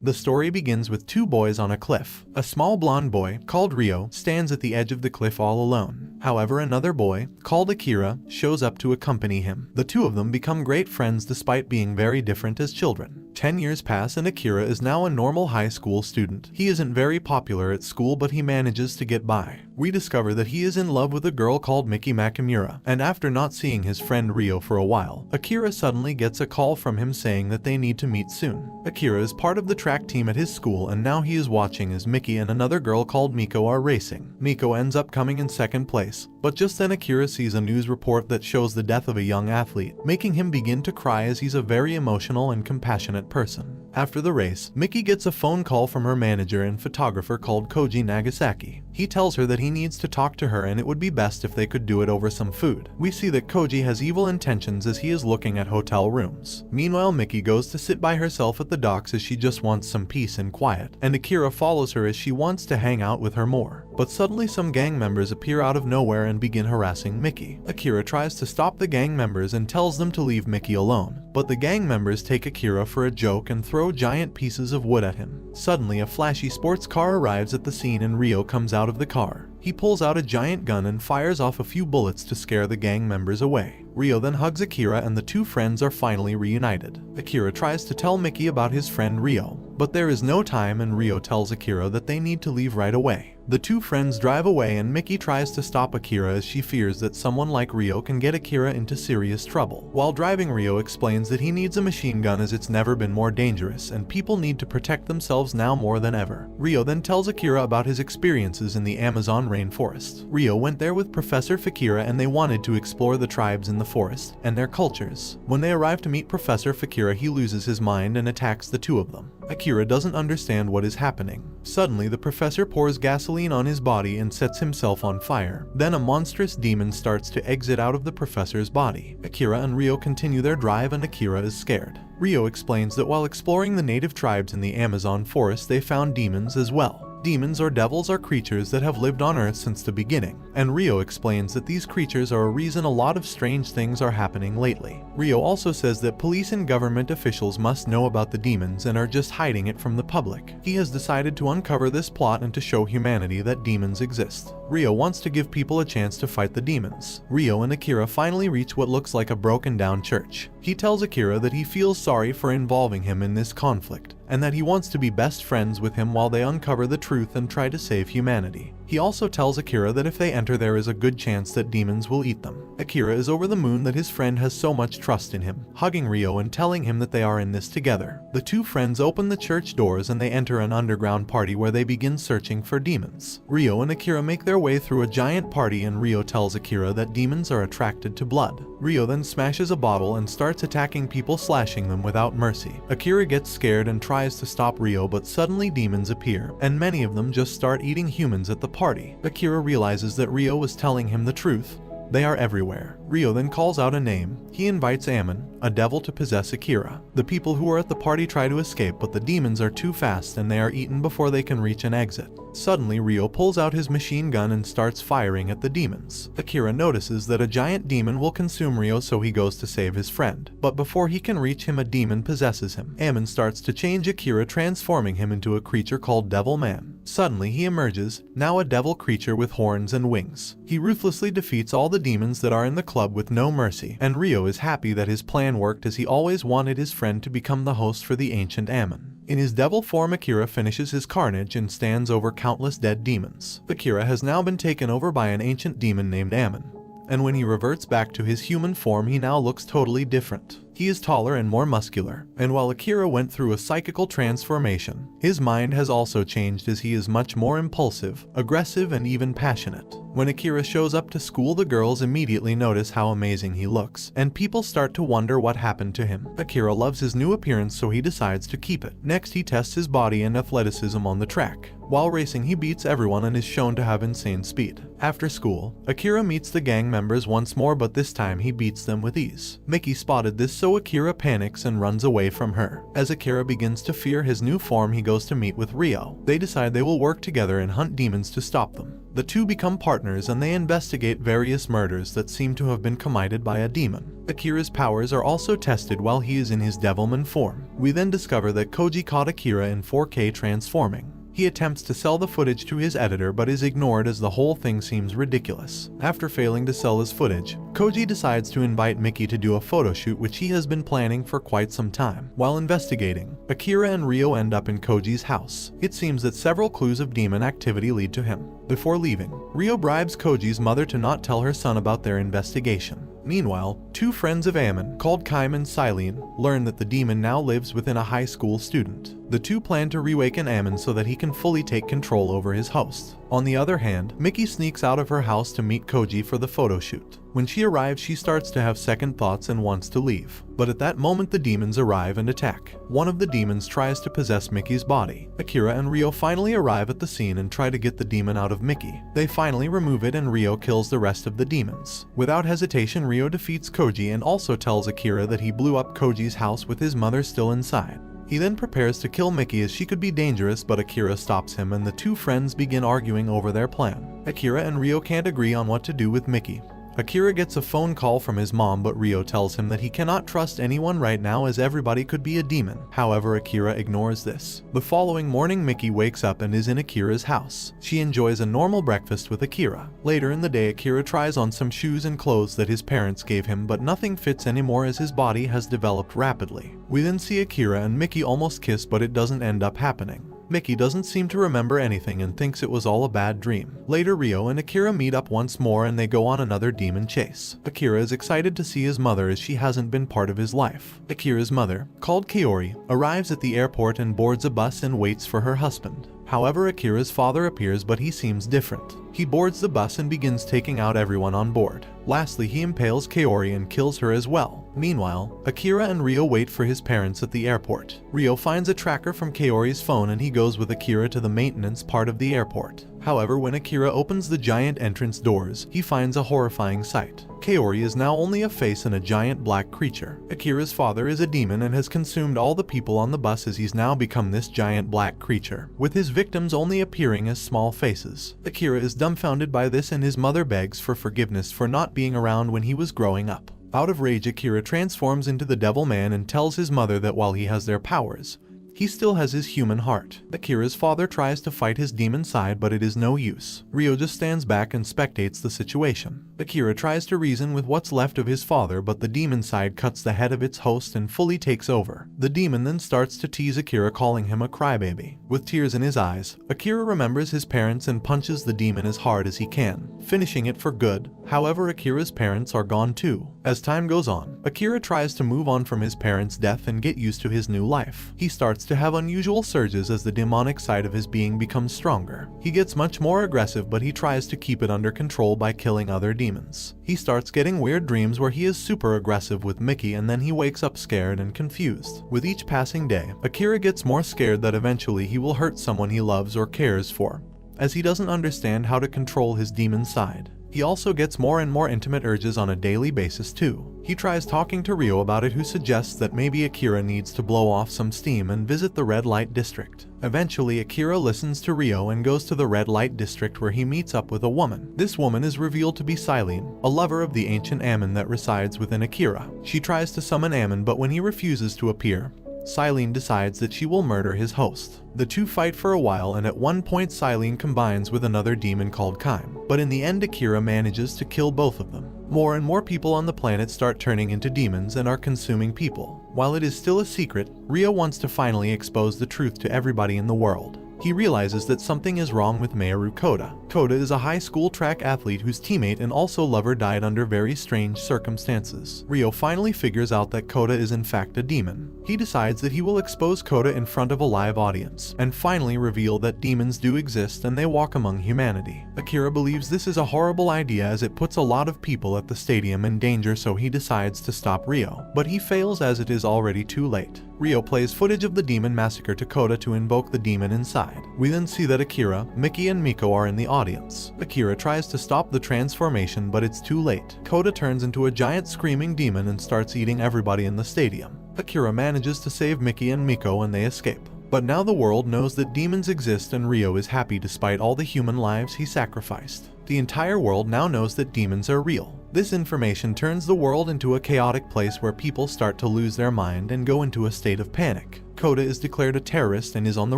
The story begins with two boys on a cliff. A small blonde boy, called Rio, stands at the edge of the cliff all alone. However, another boy, called Akira, shows up to accompany him. The two of them become great friends despite being very different as children. 10 years pass and Akira is now a normal high school student. He isn't very popular at school, but he manages to get by. We discover that he is in love with a girl called Miki Makamura, and after not seeing his friend Rio for a while, Akira suddenly gets a call from him saying that they need to meet soon. Akira is part of the track team at his school, and now he is watching as Miki and another girl called Miko are racing. Miko ends up coming in second place, but just then Akira sees a news report that shows the death of a young athlete, making him begin to cry as he's a very emotional and compassionate person. After the race, Miki gets a phone call from her manager and photographer called Koji Nagasaki. He tells her that he needs to talk to her and it would be best if they could do it over some food. We see that Koji has evil intentions as he is looking at hotel rooms. Meanwhile, Miki goes to sit by herself at the docks as she just wants some peace and quiet, and Akira follows her as she wants to hang out with her more. But suddenly some gang members appear out of nowhere and begin harassing Miki. Akira tries to stop the gang members and tells them to leave Miki alone, but the gang members take Akira for a joke and throw giant pieces of wood at him. Suddenly a flashy sports car arrives at the scene and Rio comes out of the car. He pulls out a giant gun and fires off a few bullets to scare the gang members away. Rio then hugs Akira and the two friends are finally reunited. Akira tries to tell Miki about his friend Rio, but there is no time and Rio tells Akira that they need to leave right away. The two friends drive away and Miki tries to stop Akira as she fears that someone like Rio can get Akira into serious trouble. While driving, Rio explains that he needs a machine gun as it's never been more dangerous and people need to protect themselves now more than ever. Rio then tells Akira about his experiences in the Amazon rainforest. Rio went there with Professor Fakira and they wanted to explore the tribes in the forest and their cultures. When they arrive to meet Professor Fakira, he loses his mind and attacks the two of them. Akira doesn't understand what is happening. Suddenly, the professor pours gasoline on his body and sets himself on fire. Then a monstrous demon starts to exit out of the professor's body. Akira and Rio continue their drive and Akira is scared. Rio explains that while exploring the native tribes in the Amazon forest, they found demons as well. Demons or devils are creatures that have lived on Earth since the beginning, and Rio explains that these creatures are a reason a lot of strange things are happening lately. Rio also says that police and government officials must know about the demons and are just hiding it from the public. He has decided to uncover this plot and to show humanity that demons exist. Rio wants to give people a chance to fight the demons. Rio and Akira finally reach what looks like a broken down church. He tells Akira that he feels sorry for involving him in this conflict, and that he wants to be best friends with him while they uncover the truth and try to save humanity. He also tells Akira that if they enter, there is a good chance that demons will eat them. Akira is over the moon that his friend has so much trust in him, hugging Rio and telling him that they are in this together. The two friends open the church doors and they enter an underground party where they begin searching for demons. Rio and Akira make their way through a giant party and Rio tells Akira that demons are attracted to blood. Rio then smashes a bottle and starts attacking people, slashing them without mercy. Akira gets scared and tries to stop Rio, but suddenly demons appear, and many of them just start eating humans at the party. Akira realizes that Rio was telling him the truth. They are everywhere. Rio then calls out a name. He invites Ammon, a devil, to possess Akira. The people who are at the party try to escape, but the demons are too fast and they are eaten before they can reach an exit. Suddenly, Rio pulls out his machine gun and starts firing at the demons. Akira notices that a giant demon will consume Rio, so he goes to save his friend. But before he can reach him, a demon possesses him. Ammon starts to change Akira, transforming him into a creature called Devilman. Suddenly, he emerges, now a devil creature with horns and wings. He ruthlessly defeats all the demons that are in the club with no mercy, and Rio is happy that his plan worked as he always wanted his friend to become the host for the ancient Ammon. In his devil form, Akira finishes his carnage and stands over countless dead demons. Akira has now been taken over by an ancient demon named Ammon, and when he reverts back to his human form, he now looks totally different. He is taller and more muscular, and while Akira went through a psychical transformation, his mind has also changed as he is much more impulsive, aggressive, and even passionate. When Akira shows up to school, the girls immediately notice how amazing he looks, and people start to wonder what happened to him. Akira loves his new appearance, so he decides to keep it. Next, he tests his body and athleticism on the track. While racing, he beats everyone and is shown to have insane speed. After school, Akira meets the gang members once more, but this time he beats them with ease. Miki spotted this, so Akira panics and runs away from her. As Akira begins to fear his new form, he goes to meet with Rio. They decide they will work together and hunt demons to stop them. The two become partners and they investigate various murders that seem to have been committed by a demon. Akira's powers are also tested while he is in his Devilman form. We then discover that Koji caught Akira in 4K transforming. He attempts to sell the footage to his editor but is ignored as the whole thing seems ridiculous. After failing to sell his footage, Koji decides to invite Miki to do a photo shoot which he has been planning for quite some time. While investigating, Akira and Ryo end up in Koji's house. It seems that several clues of demon activity lead to him. Before leaving, Ryo bribes Koji's mother to not tell her son about their investigation. Meanwhile, two friends of Ammon, called Kaim and Silene, learn that the demon now lives within a high school student. The two plan to reawaken Ammon so that he can fully take control over his host. On the other hand, Miki sneaks out of her house to meet Koji for the photo shoot. When she arrives, she starts to have second thoughts and wants to leave. But at that moment the demons arrive and attack. One of the demons tries to possess Miki's body. Akira and Ryo finally arrive at the scene and try to get the demon out of Miki. They finally remove it and Ryo kills the rest of the demons. Without hesitation, Ryo defeats Koji and also tells Akira that he blew up Koji's house with his mother still inside. He then prepares to kill Miki as she could be dangerous, but Akira stops him and the two friends begin arguing over their plan. Akira and Ryo can't agree on what to do with Miki. Akira gets a phone call from his mom, but Ryo tells him that he cannot trust anyone right now as everybody could be a demon. However, Akira ignores this. The following morning, Miki wakes up and is in Akira's house. She enjoys a normal breakfast with Akira. Later in the day, Akira tries on some shoes and clothes that his parents gave him, but nothing fits anymore as his body has developed rapidly. We then see Akira and Miki almost kiss, but it doesn't end up happening. Miki doesn't seem to remember anything and thinks it was all a bad dream. Later, Ryo and Akira meet up once more and they go on another demon chase. Akira is excited to see his mother as she hasn't been part of his life. Akira's mother, called Kaori, arrives at the airport and boards a bus and waits for her husband. However, Akira's father appears, but he seems different. He boards the bus and begins taking out everyone on board. Lastly, he impales Kaori and kills her as well. Meanwhile, Akira and Ryo wait for his parents at the airport. Ryo finds a tracker from Kaori's phone and he goes with Akira to the maintenance part of the airport. However, when Akira opens the giant entrance doors, he finds a horrifying sight. Kaori is now only a face and a giant black creature. Akira's father is a demon and has consumed all the people on the bus as he's now become this giant black creature, with his victims only appearing as small faces. Akira is dumbfounded by this and his mother begs for forgiveness for not being around when he was growing up. Out of rage, Akira transforms into the Devilman and tells his mother that while he has their powers, he still has his human heart. Akira's father tries to fight his demon side, but it is no use. Ryo just stands back and spectates the situation. Akira tries to reason with what's left of his father, but the demon side cuts the head of its host and fully takes over. The demon then starts to tease Akira, calling him a crybaby. With tears in his eyes, Akira remembers his parents and punches the demon as hard as he can, finishing it for good. However, Akira's parents are gone too. As time goes on, Akira tries to move on from his parents' death and get used to his new life. He starts to have unusual surges as the demonic side of his being becomes stronger. He gets much more aggressive, but he tries to keep it under control by killing other demons. He starts getting weird dreams where he is super aggressive with Miki, and then he wakes up scared and confused. With each passing day, Akira gets more scared that eventually he will hurt someone he loves or cares for, as he doesn't understand how to control his demon side. He also gets more and more intimate urges on a daily basis too. He tries talking to Ryo about it, who suggests that maybe Akira needs to blow off some steam and visit the red light district. Eventually, Akira listens to Ryo and goes to the red light district where he meets up with a woman. This woman is revealed to be Silene, a lover of the ancient Ammon that resides within Akira. She tries to summon Ammon, but when he refuses to appear, Silene decides that she will murder his host. The two fight for a while, and at one point Silene combines with another demon called Kaim, but in the end Akira manages to kill both of them. More and more people on the planet start turning into demons and are consuming people. While it is still a secret, Ryo wants to finally expose the truth to everybody in the world. He realizes that something is wrong with Mayoru Koda. Koda is a high school track athlete whose teammate and also lover died under very strange circumstances. Ryo finally figures out that Koda is in fact a demon. He decides that he will expose Koda in front of a live audience, and finally reveal that demons do exist and they walk among humanity. Akira believes this is a horrible idea as it puts a lot of people at the stadium in danger, so he decides to stop Ryo, but he fails as it is already too late. Ryo plays footage of the demon massacre to Koda to invoke the demon inside. We then see that Akira, Miki and Miko are in the audience. Akira tries to stop the transformation, but it's too late. Koda turns into a giant screaming demon and starts eating everybody in the stadium. Akira manages to save Miki and Miko and they escape. But now the world knows that demons exist and Rio is happy despite all the human lives he sacrificed. The entire world now knows that demons are real. This information turns the world into a chaotic place where people start to lose their mind and go into a state of panic. Koda is declared a terrorist and is on the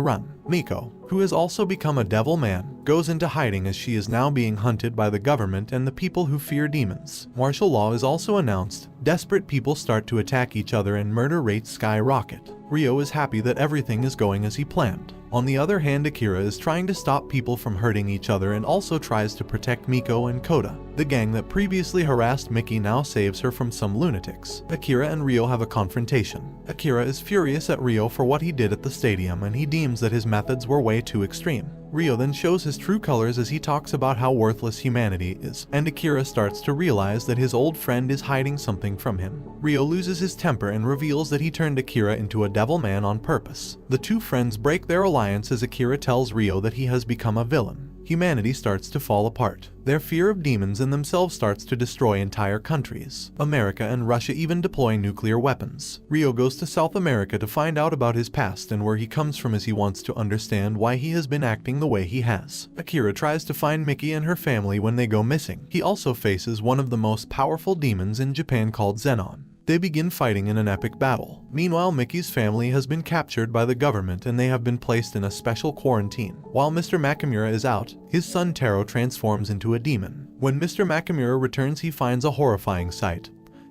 run. Miko, who has also become a devil man, goes into hiding as she is now being hunted by the government and the people who fear demons. Martial law is also announced. Desperate people start to attack each other and murder rates skyrocket. Rio is happy that everything is going as he planned. On the other hand, Akira is trying to stop people from hurting each other and also tries to protect Miko and Koda. The gang that previously harassed Miki now saves her from some lunatics. Akira and Rio have a confrontation. Akira is furious at Rio for what he did at the stadium and he deems that his methods were way too extreme. Rio then shows his true colors as he talks about how worthless humanity is, and Akira starts to realize that his old friend is hiding something from him. Rio loses his temper and reveals that he turned Akira into a devil man on purpose. The two friends break their alliance as Akira tells Rio that he has become a villain. Humanity starts to fall apart. Their fear of demons and themselves starts to destroy entire countries. America and Russia even deploy nuclear weapons. Rio goes to South America to find out about his past and where he comes from as he wants to understand why he has been acting the way he has. Akira tries to find Miki and her family when they go missing. He also faces one of the most powerful demons in Japan called Zenon. They begin fighting in an epic battle. Meanwhile, Mickey's family has been captured by the government and they have been placed in a special quarantine. While Mr. Nakamura is out, his son Taro transforms into a demon. When Mr. Nakamura returns, he finds a horrifying sight.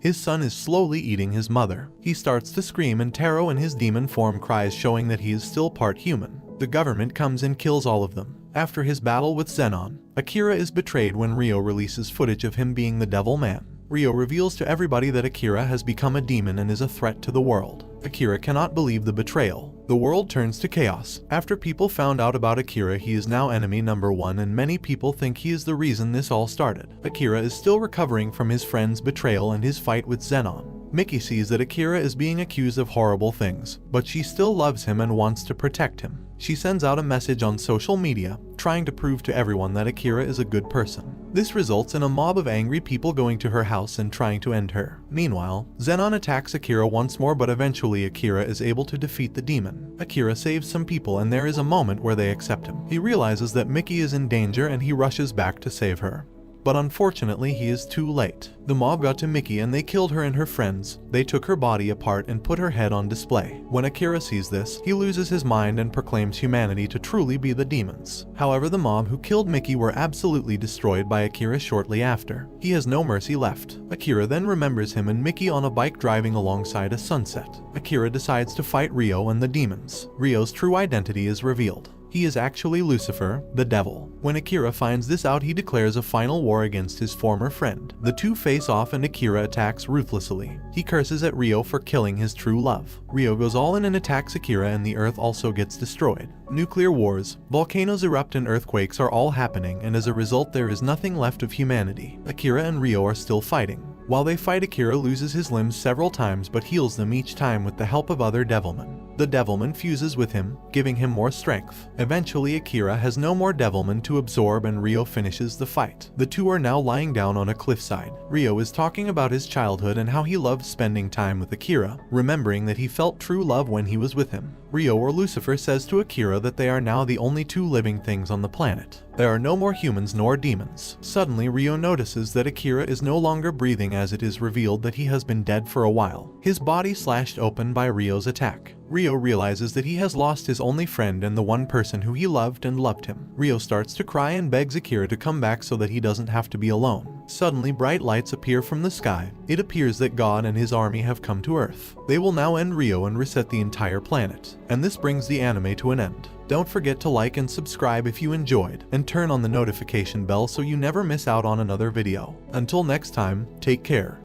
His son is slowly eating his mother. He starts to scream and Taro in his demon form cries, showing that he is still part human. The government comes and kills all of them. After his battle with Zenon, Akira is betrayed when Rio releases footage of him being the Devil Man. Rio reveals to everybody that Akira has become a demon and is a threat to the world. Akira cannot believe the betrayal. The world turns to chaos. After people found out about Akira, he is now enemy number one and many people think he is the reason this all started. Akira is still recovering from his friend's betrayal and his fight with Zenon. Miki sees that Akira is being accused of horrible things, but she still loves him and wants to protect him. She sends out a message on social media, trying to prove to everyone that Akira is a good person. This results in a mob of angry people going to her house and trying to end her. Meanwhile, Zenon attacks Akira once more, but eventually Akira is able to defeat the demon. Akira saves some people and there is a moment where they accept him. He realizes that Miki is in danger and he rushes back to save her. But unfortunately, he is too late. The mob got to Miki and they killed her and her friends. They took her body apart and put her head on display. When Akira sees this, he loses his mind and proclaims humanity to truly be the demons. However, the mob who killed Miki were absolutely destroyed by Akira shortly after. He has no mercy left. Akira then remembers him and Miki on a bike driving alongside a sunset. Akira decides to fight Rio and the demons. Rio's true identity is revealed. He is actually Lucifer, the devil. When Akira finds this out, he declares a final war against his former friend. The two face off and Akira attacks ruthlessly. He curses at Rio for killing his true love. Rio goes all in and attacks Akira and the earth also gets destroyed. Nuclear wars, volcanoes erupt and earthquakes are all happening, and as a result there is nothing left of humanity. Akira and Rio are still fighting. While they fight, Akira loses his limbs several times but heals them each time with the help of other Devilmen. The Devilman fuses with him, giving him more strength. Eventually, Akira has no more Devilman to absorb and Rio finishes the fight. The two are now lying down on a cliffside. Rio is talking about his childhood and how he loved spending time with Akira, remembering that he felt true love when he was with him. Rio, or Lucifer, says to Akira that they are now the only two living things on the planet. There are no more humans nor demons. Suddenly, Rio notices that Akira is no longer breathing as it is revealed that he has been dead for a while. His body slashed open by Rio's attack. Rio realizes that he has lost his only friend and the one person who he loved and loved him. Rio starts to cry and begs Akira to come back so that he doesn't have to be alone. Suddenly, bright lights appear from the sky. It appears that God and his army have come to Earth. They will now end Rio and reset the entire planet. And this brings the anime to an end. Don't forget to like and subscribe if you enjoyed, and turn on the notification bell so you never miss out on another video. Until next time, take care.